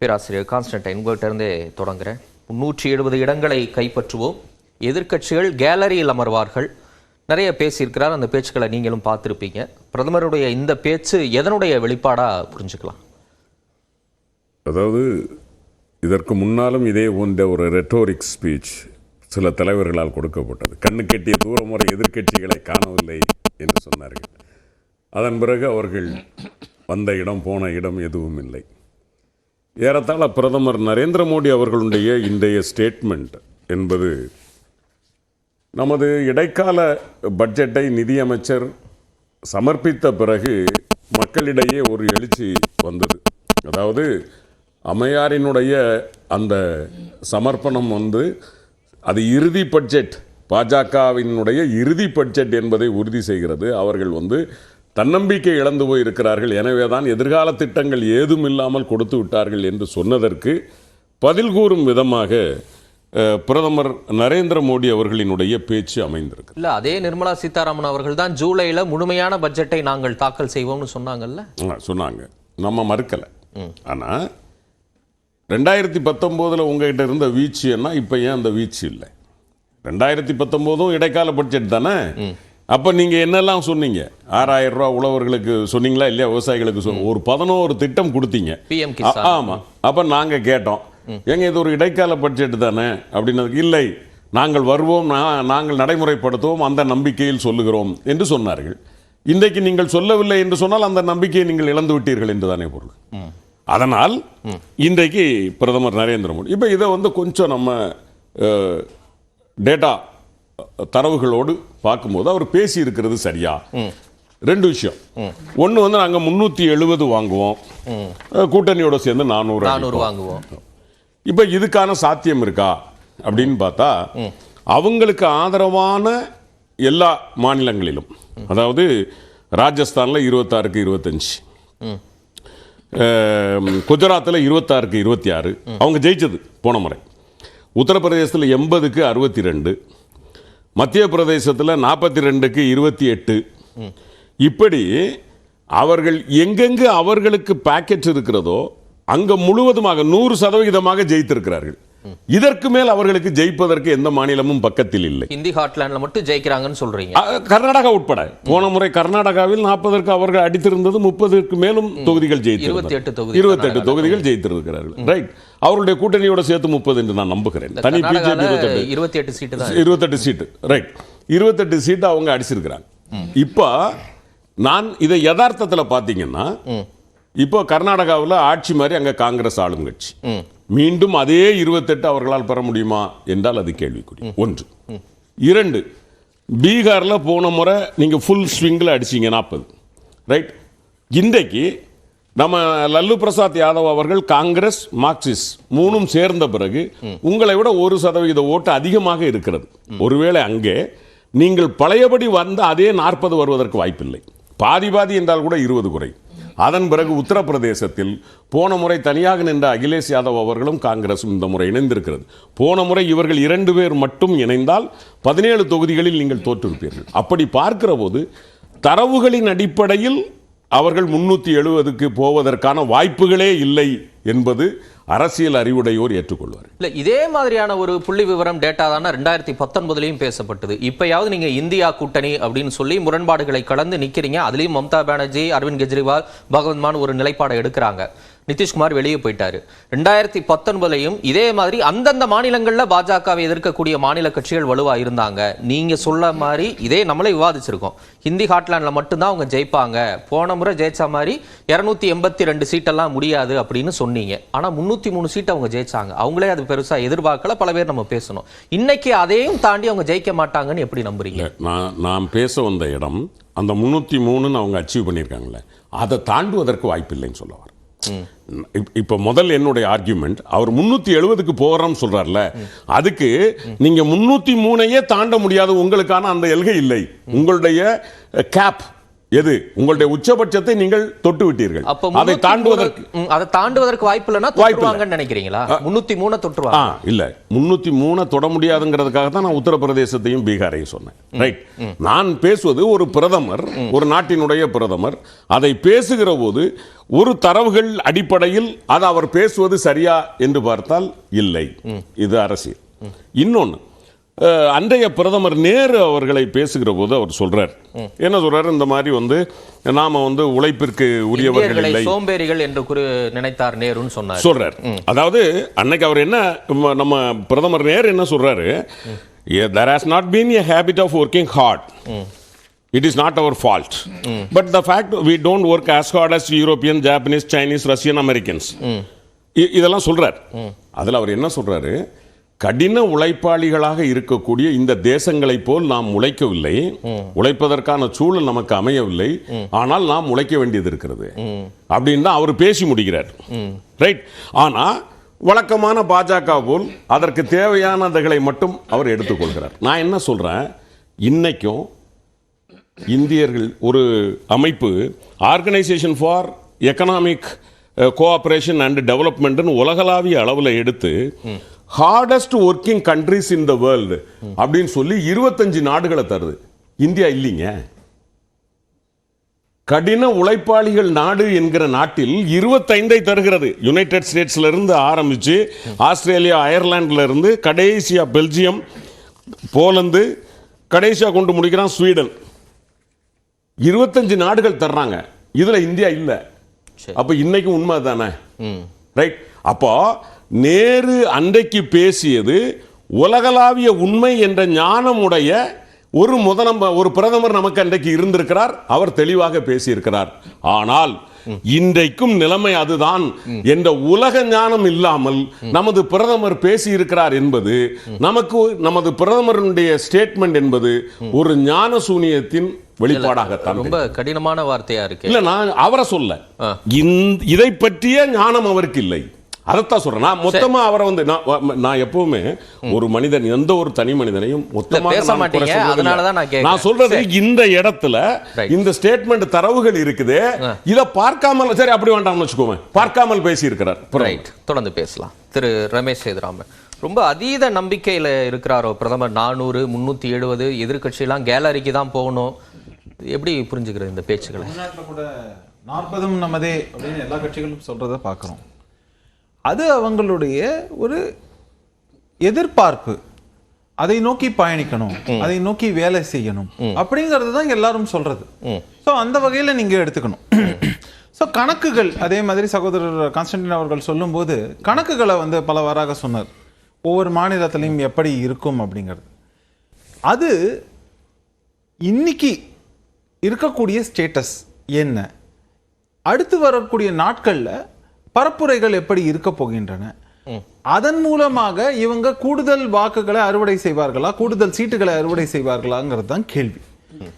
பேராசிரியர் கான்ஸ்டன்டைன், உங்கள்கிட்ட இருந்தே தொடங்குறேன். 170 இடங்களை கைப்பற்றுவோம், எதிர்க்கட்சிகள் கேலரியில் அமர்வார்கள், நிறைய பேசியிருக்கிறார். அந்த பேச்சுக்களை நீங்களும் பார்த்துருப்பீங்க. பிரதமருடைய இந்த பேச்சு எதனுடைய வெளிப்பாடாக புரிஞ்சுக்கலாம்? அதாவது இதற்கு முன்னாலும் இதே போன்ற ஒரு ரெட்டோரிக் ஸ்பீச் சில தலைவர்களால் கொடுக்கப்பட்டது. கண்ணு கெட்டிய தூரம் வரை எதிர்க்கட்சிகளை காணவில்லை என்று சொன்னார்கள். அதன் பிறகு அவர்கள் வந்த இடம் போன இடம் எதுவும் இல்லை. ஏறத்தாழ பிரதமர் நரேந்திர மோடி அவர்களுடைய இன்றைய ஸ்டேட்மெண்ட் என்பது நமது இடைக்கால பட்ஜெட்டை நிதியமைச்சர் சமர்ப்பித்த பிறகு மக்களிடையே ஒரு எழுச்சி வந்தது. அதாவது அம்மையாரினுடைய அந்த சமர்ப்பணம் அது இறுதி பட்ஜெட், பாஜகவினுடைய இறுதி பட்ஜெட் என்பதை உறுதி செய்கிறது. அவர்கள் தன்னம்பிக்கை இழந்து போயிருக்கிறார்கள், எனவே தான் எதிர்கால திட்டங்கள் ஏதும் இல்லாமல் கொடுத்து விட்டார்கள் என்று சொன்னதற்கு பதில் கூறும் விதமாக பிரதமர் நரேந்திர மோடி அவர்களினுடைய பேச்சு அமைந்திருக்கு. இல்ல, அதே நிர்மலா சீதாராமன் அவர்கள் தான் ஜூலைல முழுமையான பட்ஜெட்டை நாங்கள் தாக்கல் செய்வோம்னு சொன்னாங்கல்ல. சொன்னாங்க, நம்ம மறுக்கல. ஆனா 2019 உங்ககிட்ட இருந்த வீச்சு என்ன, இப்ப ஏன் அந்த வீச்சு இல்லை? 2019 இடைக்கால பட்ஜெட் தானே. அப்ப நீங்க என்னெல்லாம் சொன்னீங்க? 6000 ரூபாய் உழவர்களுக்கு சொன்னீங்களா இல்லையா? விவசாயிகளுக்கு ஒரு 11 திட்டம் கொடுத்தீங்க. ஆமா. அப்ப நாங்க கேட்டோம், எங்க இது ஒரு இடைக்கால பட்ஜெட் தானே அப்படின்னதுக்கு, இல்லை நாங்கள் வருவோம், நாங்கள் நடைமுறைப்படுத்துவோம், அந்த நம்பிக்கையில் சொல்லுகிறோம் என்று சொன்னார்கள். இன்றைக்கு நீங்கள் சொல்லவில்லை என்று சொன்னால் அந்த நம்பிக்கையை நீங்கள் இழந்து விட்டீர்கள் என்று தானே பொருள். அதனால் இன்றைக்கு பிரதமர் நரேந்திர மோடி இப்போ இதை கொஞ்சம் நம்ம டேட்டா தரவுகளோடு பார்க்கும்போது அவர் பேசி இருக்கிறது சரியா? ரெண்டு விஷயம். ஒன்று நாங்கள் 370 வாங்குவோம், கூட்டணியோட சேர்ந்து 400 வாங்குவோம். இப்போ இதுக்கான சாத்தியம் இருக்கா அப்படின்னு பார்த்தா, அவங்களுக்கு ஆதரவான எல்லா மாநிலங்களிலும், அதாவது ராஜஸ்தானில் 26க்கு 25, குஜராத்தில் 26க்கு 26 அவங்க ஜெயிச்சது போன முறை, உத்தரப்பிரதேசத்தில் 80க்கு 62, மத்திய பிரதேசத்தில் 42க்கு 28. இப்படி அவர்கள் எங்கெங்கு அவர்களுக்கு பேக்கேஜ் இருக்கிறதோ அங்க முழுவதுமாக 100% ஜெயித்திருக்கிறார்கள். இதற்கு மேல் அவர்களுக்கு ஜெயிப்பதற்கு எந்த மாநிலமும் பக்கத்தில் இல்லை. ஹிந்தி ஹாட்லாண்ட்ல மட்டும் ஜெயிக்கிறாங்கன்னு சொல்றீங்க. கர்நாடகா உட்பட போன முறை கர்நாடகாவில் 40க்கு அவர்கள் அடித்திருந்தது, 30க்கு மேலும் தொகுதிகள் ஜெயித்திருக்கிறார்கள். 28 தொகுதிகள் ஜெயித்திருக்கிறார்கள். ரைட். அவருடைய கூட்டணியோட சேர்த்து 30 என்று நான் நம்புகிறேன். தனி பிஜேபி 28 சீட்டு தான். 28 சீட்டு. ரைட். 28 சீட்டு அவங்க அடிச்சிருக்கிறாங்க. இப்ப நான் இதை யதார்த்தத்தில் பார்த்தீங்கன்னா, இப்போ கர்நாடகாவில் ஆட்சி மாதிரி அங்க காங்கிரஸ் ஆளும் கட்சி, மீண்டும் அதே 28 அவர்களால் பெற முடியுமா என்றால் அது கேள்விக்குறி. 1. 2, பீகார்ல போன முறை நீங்க ஃபுல் ஸ்விங்கில் அடிச்சீங்க 40. ரைட். இன்றைக்கு நம்ம லல்லு பிரசாத் யாதவ் அவர்கள் காங்கிரஸ் மார்க்சிஸ்ட் 3ம் சேர்ந்த பிறகு உங்களை விட 1% ஓட்டு அதிகமாக இருக்கிறது. ஒருவேளை அங்கே நீங்கள் பழையபடி வந்த அதே 40 வருவதற்கு வாய்ப்பில்லை. பாதி என்றால் கூட 20 குறை. அதன் பிறகு உத்தரப்பிரதேசத்தில் போன முறை தனியாக நின்ற அகிலேஷ் யாதவ் அவர்களும் காங்கிரசும் இந்த முறை இணைந்திருக்கிறது. போன முறை இவர்கள் 2 பேர் மட்டும் இணைந்தால் 17 தொகுதிகளில் நீங்கள் தோற்றிருப்பீர்கள். அப்படி பார்க்கிற போது தரவுகளின் அடிப்படையில் அவர்கள் 370க்கு போவதற்கான வாய்ப்புகளே இல்லை என்பது அரசியல் அறிவுடையோர் ஏற்றுக்கொள்வார். இல்ல, இதே மாதிரியான ஒரு புள்ளி விவரம் டேட்டா தானே 2019 பேசப்பட்டது. இப்பயாவது நீங்க இந்தியா கூட்டணி அப்படின்னு சொல்லி முரண்பாடுகளை கடந்து நிக்கிறீங்க. அதுலயும் மம்தா பானர்ஜி, அரவிந்த் கெஜ்ரிவால், பகவந்த் மான் ஒரு நிலைப்பாடை எடுக்கிறாங்க. நிதிஷ்குமார் வெளியே போயிட்டாரு. 2019 இதே மாதிரி அந்தந்த மாநிலங்கள்ல பாஜகவை எதிர்க்கக்கூடிய மாநில கட்சிகள் வலுவா இருந்தாங்க. நீங்க சொல்ல மாதிரி இதே நம்மளே விவாதிச்சிருக்கோம். ஹிந்தி ஹாட்லாண்ட்ல மட்டும்தான் அவங்க ஜெயிப்பாங்க, போன முறை ஜெயிச்ச மாதிரி 282 சீட்டெல்லாம் முடியாது அப்படின்னு சொன்னீங்க. ஆனா 303 சீட் அவங்க ஜெயிச்சாங்க. அவங்களே அது பெருசா எதிர்பார்க்கல. பல பேர் நம்ம பேசணும். இன்னைக்கு அதையும் தாண்டி அவங்க ஜெயிக்க மாட்டாங்கன்னு எப்படி நம்புறீங்க? நான் பேச வந்த இடம் அந்த 303 அவங்க அச்சீவ் பண்ணியிருக்காங்களே, அதை தாண்டுவதற்கு வாய்ப்பு இல்லைன்னு சொல்லுவார். இப்ப முதல் என்னுடைய ஆர்குமெண்ட், அவர் 370க்கு போறோம் சொல்றாருல, அதுக்கு நீங்க 303ஐயே தாண்ட முடியாது, உங்களுக்கான அந்த எல்கை இல்லை, உங்களுடைய கேப் எது உங்களுடைய உச்சபட்சத்தை நீங்கள் தொட்டு விட்டீர்கள். அப்ப அதை தாண்டுவதற்கு அதை தாண்டுவதற்கு வாய்ப்பு இல்லைன்னா தொட்டுருவாங்கன்னு நினைக்கிறீங்களா? 303 தொட்டுருவாங்க. இல்ல 303 தொட முடியாதுங்கிறதுக்காக தான் நான் உத்தரப்பிரதேசத்தையும் பீகாரையும் சொன்னேன். ரைட். நான் பேசுவது ஒரு பிரதமர், ஒரு நாட்டினுடைய பிரதமர் அதை பேசுகிற போது ஒரு தரவுகள் அடிப்படையில் அது அவர் பேசுவது சரியா என்று பார்த்தால் இல்லை. இது அரசியல். இன்னொன்னு, அன்றைய பிரதமர் நேரு அவர்களை பேசுகிற போது அவர் சொல்றார், என்ன சொல்றாரு, இந்த மாதிரி நாம உழைப்பிற்கு உரியவர்கள் இல்லை, சோம்பேறிகள் என்று நினைத்தார் நேருன்னு சொன்னார் சொல்றார். அதாவது அன்னைக்கு அவர் என்ன, நம்ம பிரதமர் நேரு என்ன சொல்றாரு, there has not been a habit of working hard. It is not our fault. But the fact we don't work as hard as European, Japanese, Chinese, Russian, Americans. இதெல்லாம் சொல்றார். அதுல அவர் என்ன சொல்றாரு, கடின உழைப்பாளிகளாக இருக்கக்கூடிய இந்த தேசங்களை போல் நாம் உழைக்கவில்லை, உழைப்பதற்கான சூழல் நமக்கு அமையவில்லை, ஆனால் நாம் உழைக்க வேண்டியது இருக்கிறது அப்படின்னு தான் அவர் பேசி முடிக்கிறார். ரைட். ஆனா வழக்கமான பாஜக போல் அதற்கு தேவையானதுகளை மட்டும் அவர் எடுத்துக்கொள்கிறார். நான் என்ன சொல்றேன், இன்னைக்கும் இந்தியர்கள் ஒரு அமைப்பு, organisation for economic cooperation and டெவலப்மெண்ட்னு உலகளாவிய அளவில் எடுத்து hardest working countries in the world அப்படின்னு சொல்லி 25 நாடுகளை தருது. இந்தியா இல்லைங்க. கடின உழைப்பாளிகள் நாடு என்கிற நாட்டில் 25 தருகிறது. யுனைடெட் ஸ்டேட்ஸ்ல இருந்து ஆரம்பிச்சு ஆஸ்திரேலியா, அயர்லாந்துல இருந்து கடைசியா பெல்ஜியம், போலந்து, கடைசியா கொண்டு முடிக்கிறான் ஸ்வீடன். 25 நாடுகள் தர்றாங்க. இதுல இந்தியா இல்ல. அப்ப இன்னைக்கு உண்மை தானே? ரைட். அப்போ நேரு அன்றைக்கு பேசியது உலகளாவிய உண்மை என்ற ஞானமுடைய ஒரு பிரதமர் நமக்கு அன்றைக்கு இருந்திருக்கிறார். அவர் தெளிவாக பேசியிருக்கிறார். ஆனால் இன்றைக்கும் நிலைமை அதுதான் என்ற உலக ஞானம் இல்லாமல் நமது பிரதமர் பேசியிருக்கிறார் என்பது, நமது பிரதமருடைய ஸ்டேட்மெண்ட் என்பது ஒரு ஞான சூனியத்தின் வெளிப்பாடாகத்தான். ரொம்ப கடினமான வார்த்தையா இருக்கு. இல்ல, நான் அவரை சொல்ல, இதை பற்றிய ஞானம் அவருக்கு இல்லை. அதைத்தான் சொல்றேன். நான் மொத்தமா அவரை நான் எப்பவுமே ஒரு மனிதன், எந்த ஒரு தனி மனிதனையும் மொத்தமாக நான் சொல்றது, இந்த இடத்துல இந்த ஸ்டேட்மெண்ட் தரவுகள் இருக்குது, இதை பார்க்காமல், சரி அப்படி வேண்டாம்னு வச்சுக்கோங்க, பார்க்காமல் பேசி இருக்கிறார். தொடர்ந்து பேசலாம். திரு ரமேஷ் சேதுராமன், ரொம்ப அதீத நம்பிக்கையில இருக்கிறாரோ பிரதமர். 400, 370 எதிர்கட்சியெல்லாம் கேலரிக்கு தான் போகணும். எப்படி புரிஞ்சுக்கிறது இந்த பேச்சுக்களை? கூட 40 நமதே அப்படின்னு எல்லா கட்சிகளும் சொல்றதை பார்க்கிறோம். அது அவங்களுடைய ஒரு எதிர்பார்ப்பு. அதை நோக்கி பயணிக்கணும், அதை நோக்கி வேலை செய்யணும் அப்படிங்கிறது தான் எல்லாரும் சொல்றது. ஸோ அந்த வகையில் நீங்க எடுத்துக்கணும். ஸோ கணக்குகள், அதே மாதிரி சகோதரர் கான்ஸ்டன்டின் அவர்கள் சொல்லும்போது கணக்குகளை பலவாறாக சொன்னார். ஒவ்வொரு மாநிலத்திலையும் எப்படி இருக்கும் அப்படிங்கிறது. அது இன்னைக்கு இருக்கக்கூடிய ஸ்டேட்டஸ் என்ன, அடுத்து வரக்கூடிய நாட்களில் பரப்புரைகள் எப்படி இருக்க போகின்றன, அதன் மூலமாக இவங்க கூடுதல் வாக்குகளை அறுவடை செய்வார்களா, கூடுதல் சீட்டுகளை அறுவடை செய்வார்களாங்கிறது தான் கேள்வி.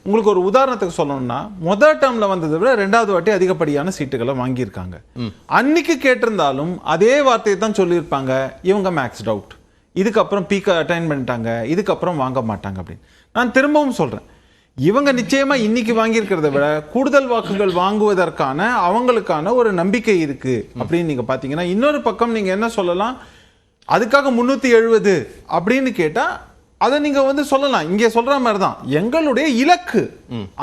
உங்களுக்கு ஒரு உதாரணத்துக்கு சொல்லணும்னா, முதல் டேர்ம்ல வந்ததை விட 2வது வாட்டி அதிகப்படியான சீட்டுகளை வாங்கியிருக்காங்க. அன்னைக்கு கேட்டிருந்தாலும் அதே வார்த்தையை தான் சொல்லியிருப்பாங்க, இவங்க மேக்ஸ்ட் அவுட், இதுக்கப்புறம் பீக்க அட்டைன் பண்ணிட்டாங்க, இதுக்கப்புறம் வாங்க மாட்டாங்க அப்படின்னு. நான் திரும்பவும் சொல்றேன், இவங்க நிச்சயமா இன்னைக்கு வாங்கியிருக்கிறத விட கூடுதல் வாக்குகள் வாங்குவதற்கான அவங்களுக்கான ஒரு நம்பிக்கை இருக்கு அப்படின்னு நீங்க பாத்தீங்கன்னா, இன்னொரு பக்கம் நீங்க என்ன சொல்லலாம், அதுக்காக 370 அப்படின்னு கேட்டா அதை நீங்க சொல்லலாம். இங்க சொல்ற மாதிரி தான் எங்களுடைய இலக்கு,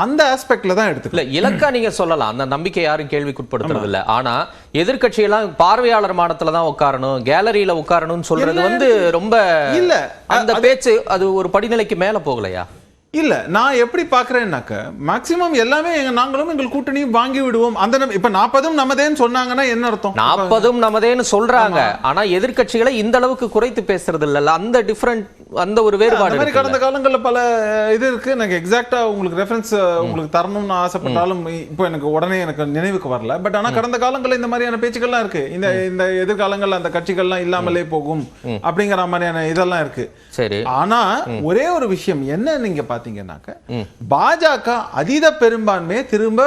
அந்த ஆஸ்பெக்ட்ல தான் எடுத்துக்கலாம். இலக்கா நீங்க சொல்லலாம், அந்த நம்பிக்கை யாரும் கேள்விக்குட்படுத்துறது இல்ல. ஆனா எதிர்கட்சியெல்லாம் பார்வையாளர் மாடத்துல தான் உட்காரணும், கேலரியில உட்காரணும்னு சொல்றது ரொம்ப இல்ல. அந்த பேச்சு அது ஒரு படிநிலைக்கு மேல போகலையா? இல்ல, நான் எப்படி பாக்குறேன்னாக்க, மேக்சிமம் எல்லாமே நாங்களும் எங்கள் கூட்டணியும் வாங்கி விடுவோம். அந்த இப்ப 40 நமதேன்னு சொன்னாங்கன்னா என்ன அர்த்தம்? 40 நமதேன்னு சொல்றாங்க, ஆனா எதிர்க்கட்சிகளை இந்த அளவுக்கு குறைத்து பேசுறது இல்ல. அந்த டிஃபரண்ட், அந்த ஒரு வேறுபாடு கடந்த காலங்களில் பல இது இருக்கு. எனக்கு எக்ஸாக்டா உங்களுக்கு ரெஃபரன்ஸ் உங்களுக்கு தரணும்னு ஆசைப்பட்டாலும் இப்போ எனக்கு உடனே எனக்கு நினைவுக்கு வரல. பட் ஆனா கடந்த காலங்களில் இந்த மாதிரியான பேச்சுக்கள்லாம் இருக்கு. இந்த எதிர்காலங்கள் அந்த கட்சிகள்லாம் இல்லாமலே போகும் அப்படிங்கிற மாதிரியான இதெல்லாம் இருக்கு. சரி, ஆனா ஒரே ஒரு விஷயம் என்ன, நீங்க பாத்தீங்கன்னாக்க பாஜக அதீத பெரும்பான்மையை திரும்ப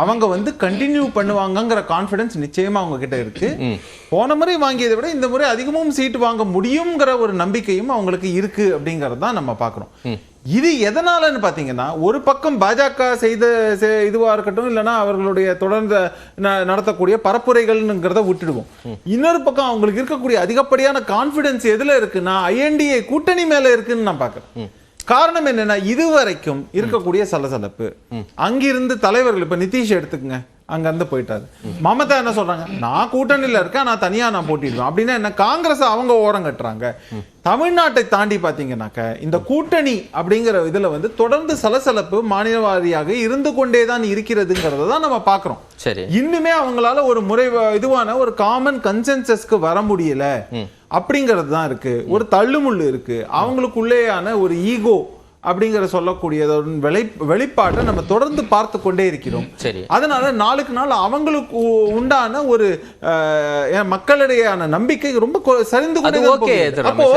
அவங்க கண்டினியூ பண்ணுவாங்கங்கிற கான்பிடன்ஸ் நிச்சயமா அவங்க கிட்ட இருக்கு. போன முறை வாங்கியதை விட இந்த முறை அதிகமும் சீட்டு வாங்க முடியுங்கிற ஒரு நம்பிக்கையும் அவங்களுக்கு இருக்கு அப்படிங்கறத நம்ம பார்க்கிறோம். இது எதனாலன்னு பாத்தீங்கன்னா, ஒரு பக்கம் பாஜக செய்த இதுவா இருக்கட்டும், இல்லைன்னா அவர்களுடைய தொடர்ந்து நடத்தக்கூடிய பரப்புரைகள்ங்கிறத விட்டுடுவோம். இன்னொரு பக்கம் அவங்களுக்கு இருக்கக்கூடிய அதிகப்படியான கான்பிடன்ஸ் எதுல இருக்குன்னா INDA கூட்டணி மேல இருக்குன்னு நான் பாக்குறேன். காரணம் என்னன்னா, இதுவரைக்கும் இருக்கக்கூடிய சலசலப்பு, அங்கிருந்து தலைவர்கள், இப்ப நிதிஷ் எடுத்துக்கங்க, அங்க இருந்து போயிட்டாரு. மமதா என்ன சொல்றாங்க, நான் கூட்டணியில இருக்கேன், நான் தனியா நான் போட்டிடுவேன் அப்படின்னா என்ன, காங்கிரஸ் அவங்க ஓரம் கட்டுறாங்க. தமிழ்நாட்டை தாண்டி பாத்தீங்கன்னாக்க இந்த கூட்டணி அப்படிங்கிற இதுல வந்து தொடர்ந்து சலசலப்பு மாநில வாரியாக இருந்து கொண்டேதான் இருக்கிறதுங்கிறத தான் நம்ம பாக்குறோம். சரி, இன்னுமே அவங்களால ஒரு முறை இதுவான ஒரு காமன் கன்சென்சஸ்க்கு வர முடியல அப்படிங்கிறது தான் இருக்கு. ஒரு தள்ளுமுள்ளு இருக்கு, அவங்களுக்குள்ளேயான ஒரு ஈகோ அப்படிங்கிற சொல்லக்கூடிய வெளிப்பாட்டை நம்ம தொடர்ந்து பார்த்து கொண்டே இருக்கிறோம். சரி, அதனால நாளுக்கு நாள் அவங்களுக்கு உண்டான ஒரு மக்களிடையான நம்பிக்கை ரொம்ப சரிந்து கொண்டே அது ஓகே. அப்போ